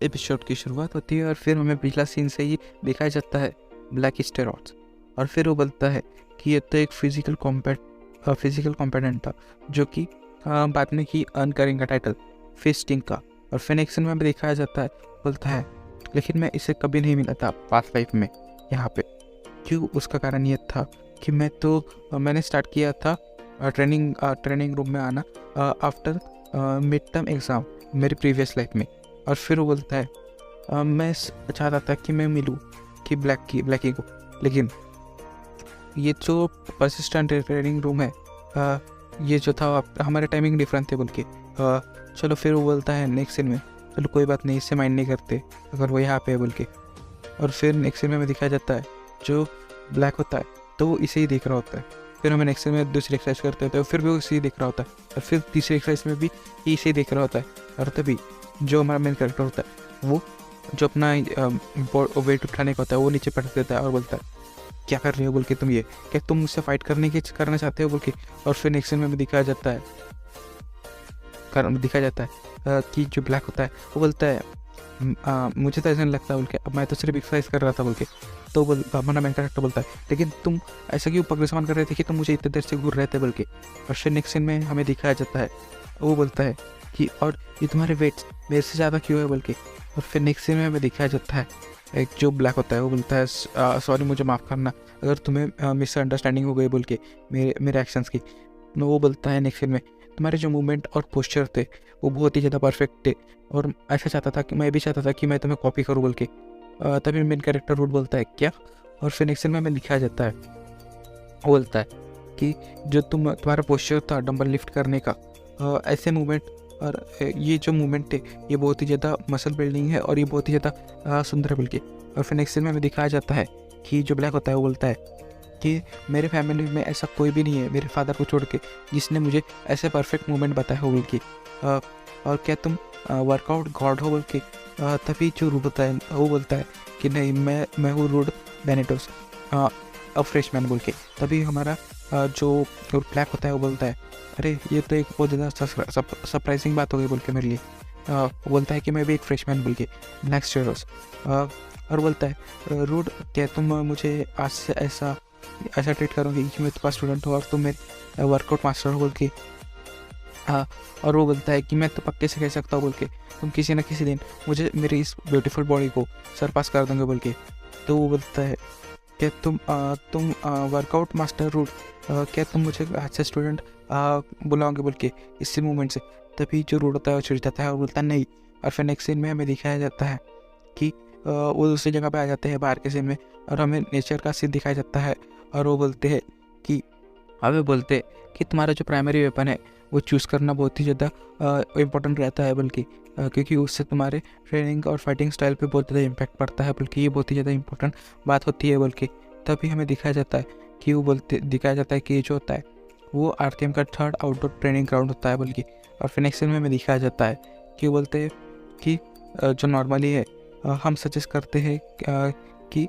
Episode की शुरुआत होती है और फिर हमें पिछला सीन से ही दिखाया जाता है ब्लैक स्टेरॉइड्स। और फिर वो बोलता है कि ये तो एक फिजिकल कॉम्पेटेंट था जो कि बाद में ही अर्न करेंगे टाइटल फिस्टिंग का। और फिनिक्सन में भी दिखाया जाता है, बोलता है लेकिन मैं इसे कभी नहीं मिला था पास्ट लाइफ में यहाँ पे। क्यों? उसका कारण ये था कि मैंने स्टार्ट किया था ट्रेनिंग रूम में आना आफ्टर मिड टर्म एग्ज़ाम मेरी प्रीवियस लाइफ में। और फिर वो बोलता है मैं चाहता था कि मैं मिलूँ कि ब्लैकी को, लेकिन ये जो परसिस्टेंट ट्रेनिंग रूम है ये जो था हमारे टाइमिंग डिफरेंट थे बोल के। चलो फिर वो बोलता है नेक्स्ट सीन में, चलो कोई बात नहीं, इससे माइंड नहीं करते अगर वो यहाँ पे है बोल के। और फिर नेक्स्ट सीन में दिखाया जाता है जो ब्लैक होता है तो वो इसे ही देख रहा होता है। फिर हमें नेक्स्ट सीन में दूसरी एक्सरसाइज करते होते हैं, फिर भी वो इसे ही देख रहा होता है। और फिर तीसरी एक्सरसाइज में भी इसे ही देख रहा होता है। और तभी जो हमारा मेन कैरेक्टर होता है वो जो अपना वेट उठाने का होता है वो नीचे पटक देता है और बोलता है क्या कर रहे हो बोल के तुम, ये क्या तुम मुझसे फाइट करना चाहते हो बोल के। और फिर नेक्स्ट सीन में भी दिखाया जाता है कि जो ब्लैक होता है वो बोलता है मुझे तो ऐसा नहीं लगता बोल के, अब मैं तो सिर्फ एक्सरसाइज कर रहा था बोल के। तो हमारा मेन कैरेक्टर बोलता है लेकिन तुम ऐसा क्यों पगले सामान कर रहे थे कि तुम मुझे इतने देर से घूर रहे थे बोल के। और फिर नेक्स्ट सीन में हमें दिखाया जाता है वो बोलता है कि और ये तुम्हारे वेट्स मेरे से ज़्यादा क्यों है बोल के। और फिर नेक्स्ट सीन में हमें दिखाया जाता है एक जो ब्लैक होता है वो बोलता है सॉरी मुझे माफ़ करना अगर तुम्हें मिसअंडरस्टैंडिंग हो गई बोल के मेरे एक्शंस की। तो वो बोलता है नेक्स्ट सीन में तुम्हारे जो मूवमेंट और पोस्चर थे वो बहुत ही ज़्यादा परफेक्ट थे और ऐसा चाहता था कि मैं भी चाहता था कि मैं तुम्हें कॉपी करूँ बोल के। तभी मेन कैरेक्टर रूट बोलता है क्या। और फिर नेक्स्ट सीन में हमें दिखाया जाता है वो बोलता है कि जो तुम्हारा पोस्चर था डंबल लिफ्ट करने का, ऐसे मूवमेंट और ये जो मूवमेंट थे ये बहुत ही ज़्यादा मसल बिल्डिंग है और ये बहुत ही ज़्यादा सुंदर है बल्कि। और फिर नेक्स्ट सीन में हमें दिखाया जाता है कि जो ब्लैक होता है वो बोलता है कि मेरे फैमिली में ऐसा कोई भी नहीं है मेरे फादर को छोड़ के जिसने मुझे ऐसे परफेक्ट मूवमेंट बताया हो बोल के। और क्या तुम वर्कआउट गॉड हो बोल के। तभी जो रूड होता है वो बोलता है कि नहीं मैं हूँ रूड बेनेटोस अ फ्रेशमैन बोल के। तभी हमारा जो ब्लैक होता है वो बोलता है अरे ये तो एक बहुत ज़्यादा सरप्राइजिंग बात हो गई बोल के मेरे लिए। वो बोलता है कि मैं भी एक फ्रेशमैन बोल के नेक्स्ट स्टेरोस। और बोलता है रूड क्या तुम मुझे आज से ऐसा ट्रीट करोगे कि मैं तुम्हारा स्टूडेंट हूँ और तुम मेरे वर्कआउट मास्टर हो बोल के। हाँ। और वो बोलता है कि मैं तो पक्के से कह सकता हूँ बोल के तुम किसी न किसी दिन मुझे मेरी इस ब्यूटीफुल बॉडी को सरपास कर दोगे बोल के। तो वो बोलता है क्या तुम वर्कआउट मास्टर रूट क्या तुम मुझे अच्छा स्टूडेंट बुलाओगे बोल के इसी मूवमेंट से। तभी जो रूट होता है वो चिढ़ जाता है और बोलता है नहीं। और फिर नेक्स्ट सीन में हमें दिखाया जाता है कि वो दूसरी जगह पे आ जाते हैं बाहर के सीन में और हमें नेचर का सीन दिखाया जाता है। और वो बोलते हैं कि तुम्हारा जो प्राइमरी वेपन है वो चूज़ करना बहुत ही ज़्यादा इम्पोर्टेंट रहता है बल्कि क्योंकि उससे तुम्हारे ट्रेनिंग और फाइटिंग स्टाइल पे बहुत ज़्यादा इम्पैक्ट पड़ता है बल्कि ये बहुत ही ज़्यादा इंपॉर्टेंट बात होती है बल्कि। तभी हमें दिखाया जाता है कि ये जो होता है वो आरटीएम का थर्ड आउटडोर ट्रेनिंग ग्राउंड होता है बल्कि। और फिर नेक्स्ट में हमें दिखाया जाता है कि वो बोलते हैं कि जो नॉर्मली है हम सजेस्ट करते हैं कि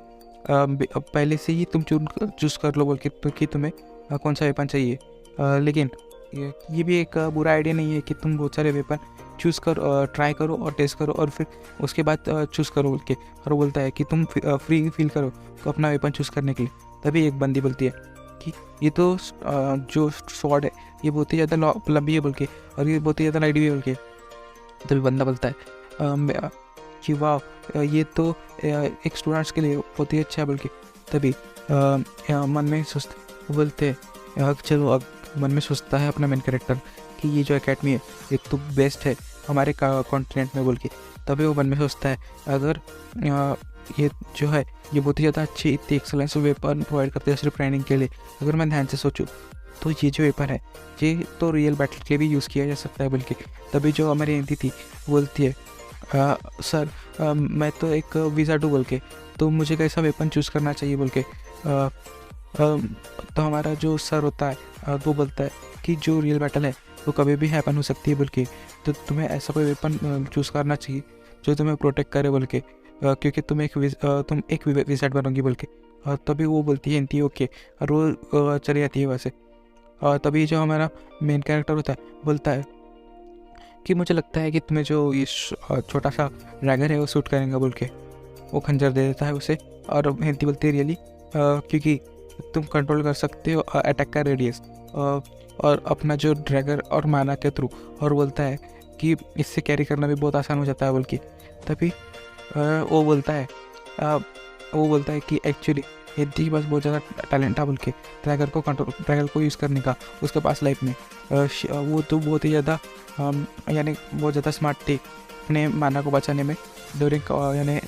पहले से ही तुम चूज़ कर लो बोल के कि तुम्हें कौन सा वेपन चाहिए। लेकिन ये भी एक बुरा आइडिया नहीं है कि तुम बहुत सारे वेपन चूज़ करो, ट्राई करो और टेस्ट करो और फिर उसके बाद चूज़ करो बोल के। और वो बोलता है कि तुम फ्री फील करो तो अपना वेपन चूज़ करने के लिए। तभी एक बंदी बोलती है कि ये तो जो स्वॉर्ड है ये बहुत ही ज़्यादा लंबी है बोल के और ये बहुत ही ज़्यादा लाइट भी है बोल के। तभी बंदा बोलता है कि वाह ये तो एक स्टूडेंट्स के लिए बहुत ही अच्छा है बोल के। तभी मन में बोलते चलो अब मन में सोचता है अपना मेन कैरेक्टर कि ये जो एकेडमी है ये तो बेस्ट है हमारे कॉन्टिनेंट में बोल के। तभी वो मन में सोचता है अगर ये जो है ये बहुत ही ज़्यादा अच्छी इतनी एक्सलेंस वेपन प्रोवाइड करते हैं सिर्फ ट्रेनिंग के लिए। अगर मैं ध्यान से सोचूं तो ये जो वेपन है ये तो रियल बैटल के लिए भी यूज़ किया जा सकता है बल्कि। तभी जो हमारी एंटी थी बोलती है सर मैं तो एक विज़ार्ड बोल के, तो मुझे कैसा वेपन चूज़ करना चाहिए बोल के। तो हमारा जो सर होता है वो बोलता है कि जो रियल बैटल है वो कभी भी हैपन हो सकती है बोल के, तो तुम्हें ऐसा कोई वेपन चूज़ करना चाहिए जो तुम्हें प्रोटेक्ट करे बोल के, क्योंकि तुम एक विज़ार्ड बनोगी बोल के। तभी वो बोलती है एंटी ओके और वो चली जाती है वैसे। तभी जो हमारा मेन कैरेक्टर होता है बोलता है कि मुझे लगता है कि तुम्हें जो ये छोटा सा ड्रैगन है वो सूट करेंगे बोल के वो खंजर दे देता है उसे। और हिंदी बोलती है रियली, क्योंकि तुम कंट्रोल कर सकते हो अटैक का रेडियस और अपना जो ड्रैगन और माना के थ्रू। और बोलता है कि इससे कैरी करना भी बहुत आसान हो जाता है बोल के। तभी वो बोलता है कि एक्चुअली हिंदी के पास बहुत ज़्यादा टैलेंट है बोल के ड्रैगन को यूज़ करने का उसके पास लाइफ में। वो तो बहुत ही ज़्यादा यानी बहुत ज़्यादा स्मार्ट थी अपने माना को बचाने में ड्यूरिंग यानी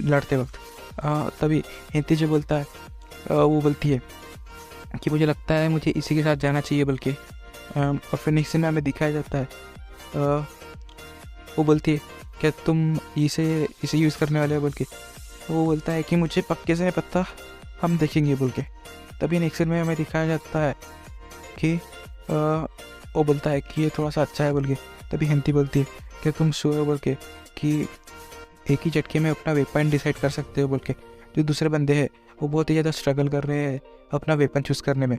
लड़ते वक्त। तभी हिंदी जो बोलता है वो बोलती है कि मुझे लगता है मुझे इसी के साथ जाना चाहिए बल्कि। और फिर नेक्स्ट में हमें दिखाया जाता है वो बोलती है क्या तुम इसे यूज़ करने वाले हो बोल के। वो बोलता है कि मुझे पक्के से नहीं पता, हम देखेंगे बोल के। तभी नेक्स्ट में हमें दिखाया जाता है कि वो बोलता है कि ये थोड़ा सा अच्छा है बोल के। तभी हिंदी बोलती है कि तुम श्योर हो बोल के कि एक ही झटके में अपना वेपन डिसाइड कर सकते हो बोल के। जो दूसरे बंदे हैं वो बहुत ही ज़्यादा स्ट्रगल कर रहे हैं अपना वेपन चूज़ करने में।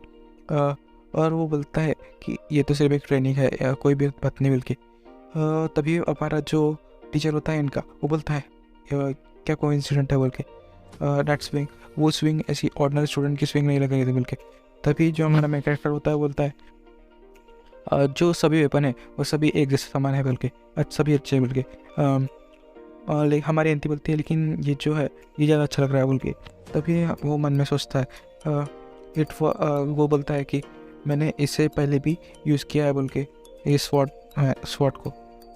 और वो बोलता है कि ये तो सिर्फ एक ट्रेनिंग है या कोई भी बात नहीं बोल के। तभी हमारा जो टीचर होता है इनका वो बोलता है क्या कोइंसिडेंट है बोल के। दैट स्विंग, वो स्विंग ऐसी ऑर्डिनरी स्टूडेंट की स्विंग नहीं लग रही थी बोल के। तभी जो हमारा मेन कैरेक्टर होता है बोलता है जो सभी वेपन है वो सभी एक जैसे समान है बोल के, सभी अच्छे बोल के। हमारी एंटी बोलती है लेकिन ये जो है ये ज़्यादा अच्छा लग रहा है बोल के। तभी वो मन में सोचता है वो बोलता है कि मैंने इससे पहले भी यूज़ किया है बोल के ये स्वॉर्ड को।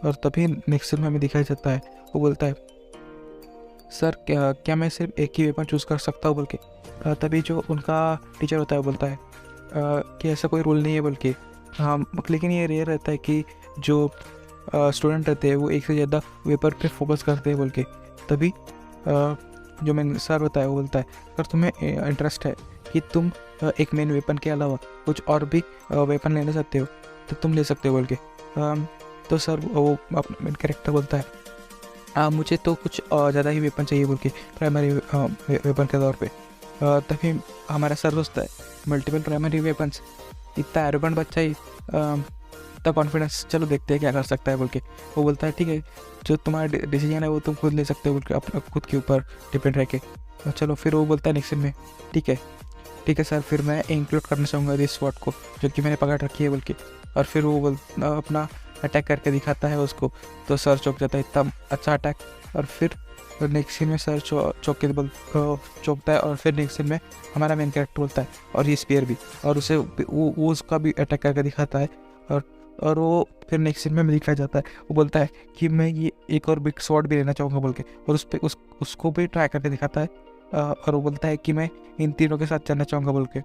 और तभी नेक्स्ट में हमें दिखाया जाता है वो बोलता है सर क्या मैं सिर्फ एक ही वेपन चूज़ कर सकता हूँ बोल के। तभी जो उनका टीचर होता है वो बोलता है कि ऐसा कोई रूल नहीं है बोल के। हाँ, लेकिन ये रेयर रहता है कि जो स्टूडेंट रहते हैं वो एक से ज़्यादा वेपर पे फोकस करते हैं बोल के। तभी जो मेन सर होता है वो बोलता है अगर तुम्हें इंटरेस्ट है कि तुम एक मेन वेपन के अलावा कुछ और भी वेपन लेना चाहते हो तो तुम ले सकते हो बोल के। तो सर वो अपना मेन कैरेक्टर बोलता है मुझे तो कुछ ज़्यादा ही वेपन चाहिए बोल के प्राइमरी वेपन के तौर पे। तभी हमारा सर सोचता है मल्टीपल प्राइमरी वेपन्स, इतना एरोगेंट बच्चा ही इतना कॉन्फिडेंस, चलो देखते हैं क्या कर सकता है बोल के। वो बोलता है ठीक है जो तुम्हारा डिसीजन है वो तुम खुद ले सकते हो बोल के, अपना खुद के ऊपर डिपेंड रह के। चलो फिर वो बोलता है नेक्स्ट में ठीक है सर, फिर मैं इंक्लूड करना चाहूँगा इस स्वॉर्ड को जो कि मैंने पकड़ रखी है बोल के। और फिर वो अपना अटैक करके दिखाता है उसको, तो सर चौंक जाता है, इतना अच्छा अटैक। और फिर नेक्स्ट सीन में सर चौंकता है। और फिर नेक्स्ट सीन में हमारा मेन कैरेक्टर बोलता है और ये स्पीयर भी, और उसे वो उसका भी अटैक करके दिखाता है। और वो फिर नेक्स्ट सीन में दिखाया जाता है वो बोलता है कि मैं ये एक और बिग स्वॉर्ड भी लेना चाहूँगा बोल के। और उसको भी ट्राई करके दिखाता है। और वो बोलता है कि मैं इन तीनों के साथ चलना चाहूँगा बोल के।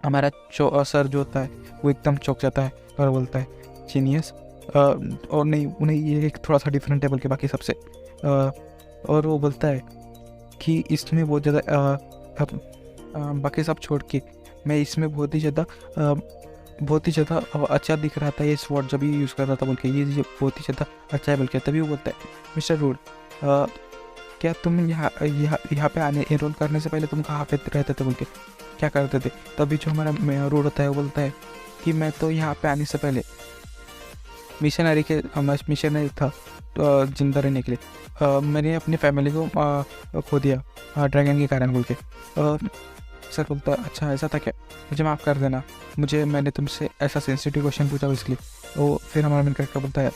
हमारा सर जो होता है वो एकदम चौंक जाता है और बोलता है जीनियस। और नहीं उन्हें ये एक थोड़ा सा डिफरेंट है बोल के बाकी सबसे। और वो बोलता है कि इसमें बहुत ज़्यादा बाकी सब छोड़ के मैं इसमें बहुत ही ज़्यादा अच्छा दिख रहा था ये स्वॉर्ड जब ये यूज़ कर रहा था बोल के, ये बहुत ही ज़्यादा अच्छा है बोल के। तभी वो बोलता है मिस्टर रूड क्या तुम यहाँ पे आने एनरोल करने से पहले तुम कहाँ पे रहते थे बोल के, क्या करते थे। तभी जो हमारा रूड होता है वो बोलता है कि मैं तो यहाँ पे आने से पहले मिशनरी था जिंदा रहने के लिए। मैंने अपनी फैमिली को खो दिया ड्रैगन के कारण बोल के। सर बोलता अच्छा ऐसा था क्या, मुझे माफ़ कर देना, मैंने तुमसे ऐसा सेंसिटिव क्वेश्चन पूछा इसलिए। वो फिर हमारा मेन कैरेक्टर बोलता है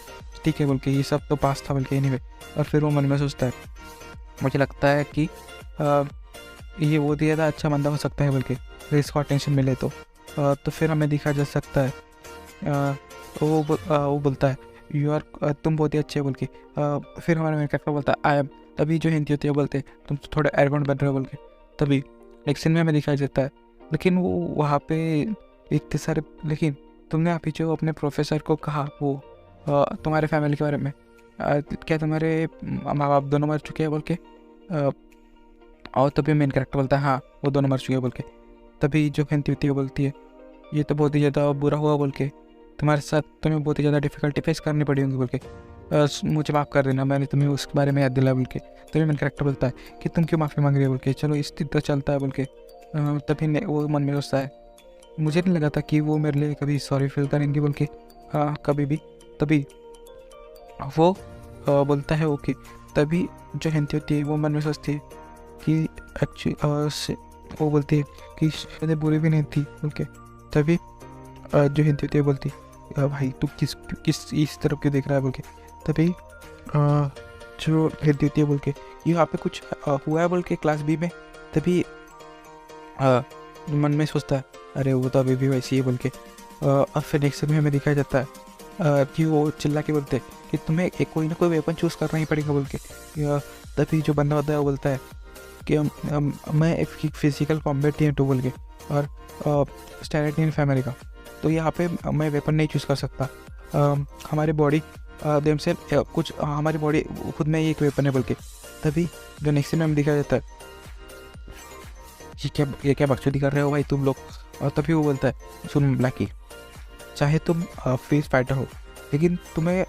ठीक है बोल के, ये सब तो पास था बोल के एनीवे। और फिर वो मन में सोचता है मुझे लगता है कि ये वो दिया था अच्छा बंदा हो सकता है बोल के, इसको अटेंशन मिले तो। फिर हमें दिखा जा सकता है वो बोलता है तुम बहुत ही अच्छे बोल के। फिर हमारा मेन कैरेक्टर बोलता है आई एम। तभी जो हिंदी होती है बोलते हैं तुम थोड़े एरोगेंट बन रहे हो बोल के। तभी नेक्स्ट सीन में हमें दिखाई देता है लेकिन वो वहाँ पे इतने सारे, लेकिन तुमने अभी जो अपने प्रोफेसर को कहा वो तुम्हारे फैमिली के बारे में, क्या तुम्हारे माँ बाप दोनों मर चुके हैं बोल के। और तभी मेन कैरेक्टर बोलता है हाँ वो दोनों मर चुके हैं बोल के। तभी जो हिंदी होती है बोलती है ये तो बहुत ही ज़्यादा बुरा हुआ बोल के, तुम्हारे साथ तुम्हें बहुत ही ज़्यादा डिफ़िकल्टी फेस करनी पड़ी होंगी बोल के। मुझे माफ़ कर देना, मैंने तुम्हें उसके बारे में याद दिला बोल के। तभी मेन कैरेक्टर बोलता है कि तुम क्यों माफ़ी मांग रही है बोल के, चलो इस तो चलता है बोल के। तभी वो मन में सोचता है मुझे नहीं लगा था कि वो मेरे लिए कभी सॉरी फील करेंगी बोल के, हाँ कभी भी। तभी वो बोलता है ओके। तभी जो हिंदी होती है वो मन में सोचती है कि एक्चुअली वो बोलती है कि शायद बुरी भी नहीं थी बोल के। तभी जो हिंदी होती है बोलती है भाई तू किस किस इस तरफ क्यों देख रहा है बोल के। तभी जो हिंदी होती है बोल के यहाँ पे कुछ हुआ है बोल के क्लास बी में। तभी मन में सोचता है अरे वो तो अभी भी वैसी है बोल के। और फिर नेक्स्ट में हमें दिखाया जाता है कि वो चिल्ला के बोलते हैं कि तुम्हें एक कोई ना कोई वेपन चूज़ करना ही पड़ेगा बोल के। तभी जो बंदा होता है वो बोलता है कि मैं एक फिजिकल कॉम्बैटिएंट हूँ बोल के और स्टेरेटियन फैमिली का, तो यहाँ पे मैं वेपन नहीं चूज़ कर सकता। हमारे बॉडी देम से कुछ हमारी बॉडी खुद में ही एक वेपन है बोल के। तभी जो नेक्स्ट में हमें दिखाया जाता है ये क्या बकचोदी कर रहे हो भाई तुम लोग। और तभी वो बोलता है सुन ब्लैकी, चाहे तुम फेस फाइटर हो लेकिन तुम्हें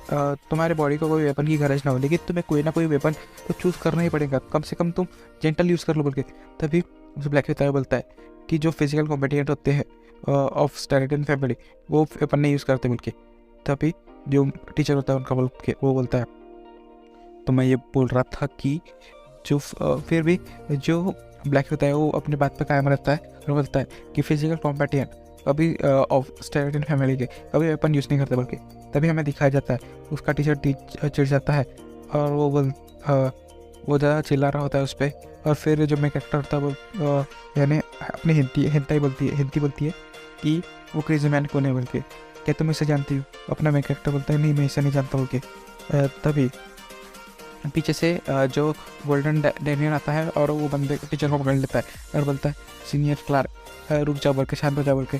तुम्हारे बॉडी को कोई वेपन की गरज ना हो, लेकिन तुम्हें कोई ना कोई वेपन तो चूज़ करना ही पड़ेगा, कम से कम तुम जेंटल यूज़ कर लो बोल के। तभी उस ब्लैकी बोलता है कि जो फिजिकल कॉम्पिटिएंट होते हैं ऑफ स्टेरेटियन फैमिली वो वेपन नहीं यूज़ करते बोल के। तभी जो टीचर होता है उनका बोल के वो बोलता है तो मैं ये बोल रहा था कि जो फिर भी जो ब्लैक होता है वो अपनी बात पे कायम रहता है और बोलता है कि फिजिकल कॉम्बैटिएंट कभी ऑफ स्टेरेटियन फैमिली के कभी वेपन यूज़ नहीं करते बल्कि। तभी हमें दिखाया जाता है उसका टीचर चिढ़ जाता है और वो ज़्यादा चिल्ला रहा होता है उस पर। और फिर जो मेन कैरेक्टर होता है वो यानी अपनी हिंदी बोलती है कि वो क्रेजी मैन कौन है बोल के, क्या तुम इसे जानती हो। अपना मेन कैरेक्टर बोलता है नहीं मैं इसे नहीं जानता बोल के। तभी पीछे से जो गोल्डन डैनियल आता है और वो बंदे टीचर को पकड़ लेता है और बोलता है सीनियर क्लार्क रुक जाओ बोल के, शांत हो जाओ बोल के।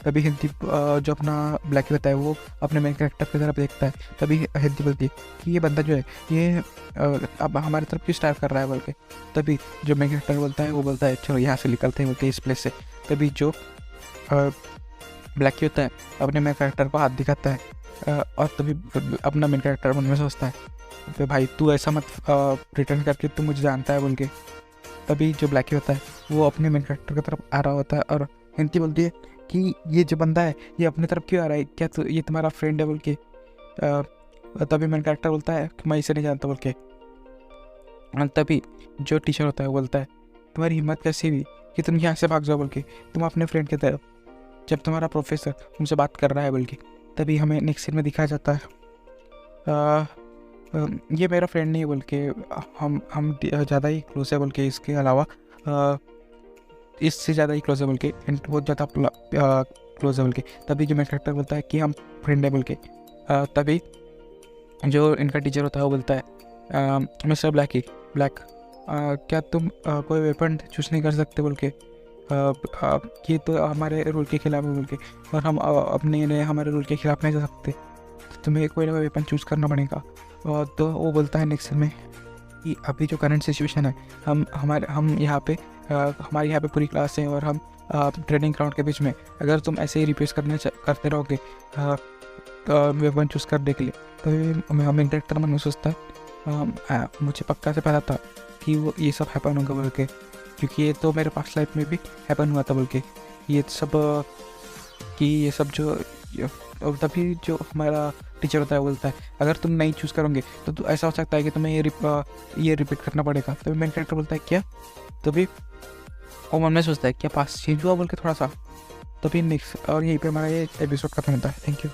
तभी हिंदी जो अपना ब्लैकी होता है वो अपने मेन कैरेक्टर की तरफ देखता है। तभी हिंदी बोलती है कि ये बंदा जो है ये अब हमारी तरफ क्यों स्टार कर रहा है बोल के। तभी जो मेन कैरेक्टर बोलता है वो बोलता है चलो यहाँ से निकलते हैं बोल के इस प्लेस से। तभी जो ब्लैकी होता है अपने मेन कैरेक्टर को हाथ दिखाता है और तभी अपना मेन कैरेक्टर मन में सोचता है तो भाई तू ऐसा मत रिटर्न करके तू मुझे जानता है बोल के। तभी जो ब्लैकी होता है वो अपने मेन कैरेक्टर की तरफ आ रहा होता है और हिंदी बोलती है कि ये जो बंदा है ये अपनी तरफ क्यों आ रहा है, क्या तो ये तुम्हारा फ्रेंड है बोल के। तभी मेन कैरेक्टर बोलता है कि मैं इसे नहीं जानता बोल के। तभी जो टीचर होता है वो बोलता है तुम्हारी हिम्मत कैसी हुई कि तुम यहाँ से भाग जाओ बोल के, तुम अपने फ्रेंड की तरफ जब तुम्हारा प्रोफेसर तुमसे बात कर रहा है बोल के। तभी हमें नेक्स्ट सीन में दिखाया जाता है ये मेरा फ्रेंड नहीं है बोल के, हम ज़्यादा ही क्लोज है बोल के, इसके अलावा इससे ज़्यादा ही क्लोज है बोल के, बहुत ज़्यादा क्लोज है बोल के। तभी जो मेरा कैरेक्टर बोलता है कि हम फ्रेंड है बोल के। तभी जो इनका टीचर होता है वो बोलता है मिस्टर ब्लैक क्या तुम कोई वेपन चूज़ नहीं कर सकते बोल के, ये तो हमारे रूल के खिलाफ है बोल के और हम अपने हमारे रूल के खिलाफ नहीं जा सकते, तुम्हें कोई ना कोई वेपन चूज़ करना पड़ेगा। तो वो बोलता है नेक्स्ट में कि अभी जो करंट सिचुएशन है हम यहाँ पे हमारे यहाँ पे पूरी क्लास है और हम ट्रेनिंग ग्राउंड के बीच में अगर तुम ऐसे ही रिप्लेस करते रहोगे वेपन चूज़ करने के लिए तो हमें डायरेक्टर मन में सोचता है मुझे पक्का से पता था कि वो ये सब हैपन होगा बोल के, क्योंकि ये तो मेरे पास्ट लाइफ में भी हैपन हुआ था बोल के। ये सब जो और तभी जो हमारा टीचर होता है वो बोलता है अगर तुम नहीं चूज़ करोगे तो ऐसा हो सकता है कि तुम्हें ये रिपीट करना पड़ेगा। तभी मेन कैरेक्टर बोलता है क्या, तभी वो मन में सोचता है क्या पास चेंज हुआ बोल के थोड़ा सा। तभी नेक्स्ट और यहीं पे हमारा ये एपिसोड खत्म होता है। Thank you.